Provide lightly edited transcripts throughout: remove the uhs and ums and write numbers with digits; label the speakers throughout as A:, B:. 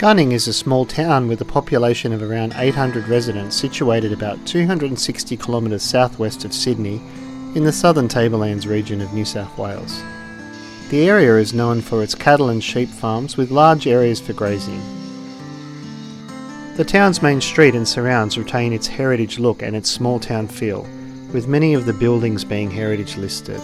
A: Gunning is a small town with a population of around 800 residents situated about 260 kilometres southwest of Sydney in the southern Tablelands region of New South Wales. The area is known for its cattle and sheep farms with large areas for grazing. The town's main street and surrounds retain its heritage look and its small town feel, with many of the buildings being heritage listed.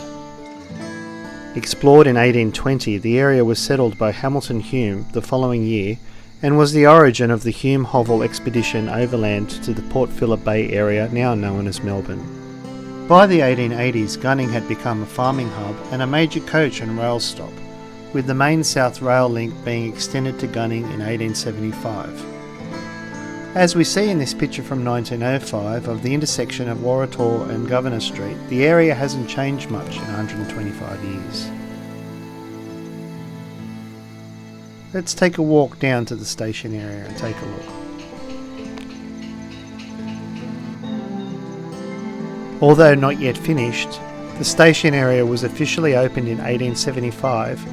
A: Explored in 1820, the area was settled by Hamilton Hume the following year and was the origin of the Hume-Hovell expedition overland to the Port Phillip Bay area now known as Melbourne. By the 1880s, Gunning had become a farming hub and a major coach and rail stop, with the main south rail link being extended to Gunning in 1875. As we see in this picture from 1905 of the intersection of Warrator and Governor Street, the area hasn't changed much in 125 years. Let's take a walk down to the station area and take a look. Although not yet finished, the station area was officially opened in 1875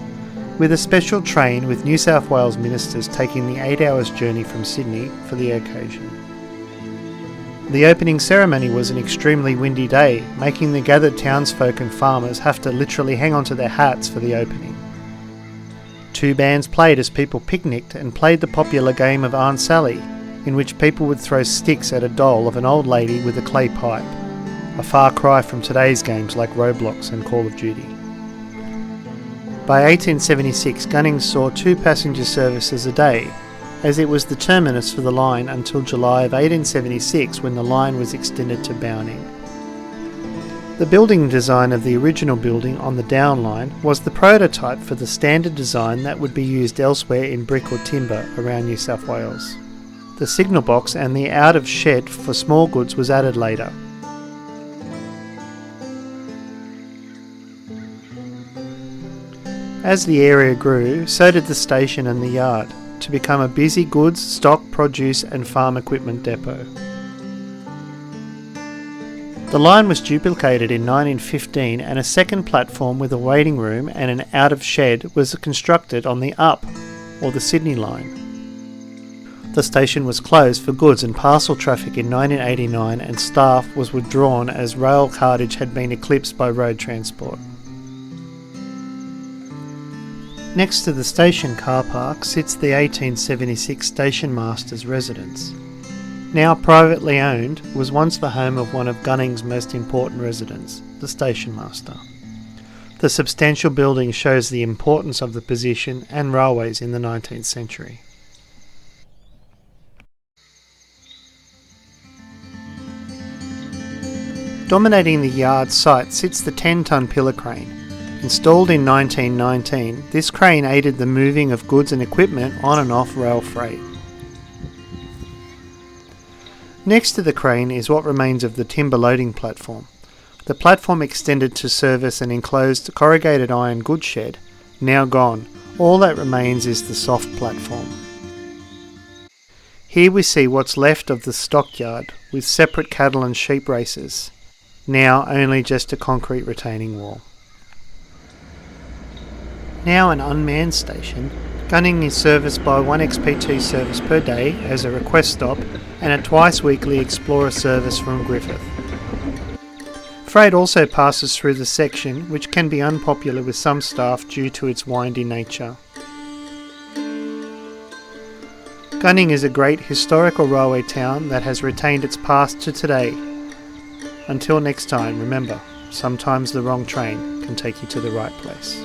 A: with a special train with New South Wales ministers taking the 8 hours journey from Sydney for the occasion. The opening ceremony was an extremely windy day, making the gathered townsfolk and farmers have to literally hang on to their hats for the opening. 2 bands played as people picnicked and played the popular game of Aunt Sally, in which people would throw sticks at a doll of an old lady with a clay pipe, a far cry from today's games like Roblox and Call of Duty. By 1876, Gunning saw 2 passenger services a day, as it was the terminus for the line until July of 1876 when the line was extended to Bowning. The building design of the original building on the down line was the prototype for the standard design that would be used elsewhere in brick or timber around New South Wales. The signal box and the out of shed for small goods was added later. As the area grew, so did the station and the yard, to become a busy goods, stock, produce and farm equipment depot. The line was duplicated in 1915 and a second platform with a waiting room and an out-of-shed was constructed on the up, or the Sydney line. The station was closed for goods and parcel traffic in 1989 and staff was withdrawn as rail cartage had been eclipsed by road transport. Next to the station car park sits the 1876 station master's residence. Now privately owned, was once the home of one of Gunning's most important residents, the station master. The substantial building shows the importance of the position and railways in the 19th century. Dominating the yard site sits the 10-ton pillar crane. Installed in 1919, this crane aided the moving of goods and equipment on and off rail freight. Next to the crane is what remains of the timber loading platform. The platform extended to service an enclosed corrugated iron goods shed, now gone. All that remains is the soft platform. Here we see what's left of the stockyard, with separate cattle and sheep races. Now only just a concrete retaining wall. Now an unmanned station, Gunning is serviced by 1 XPT service per day as a request stop and a twice weekly Explorer service from Griffith. Freight also passes through the section, which can be unpopular with some staff due to its windy nature. Gunning is a great historical railway town that has retained its past to today. Until next time, remember, sometimes the wrong train can take you to the right place.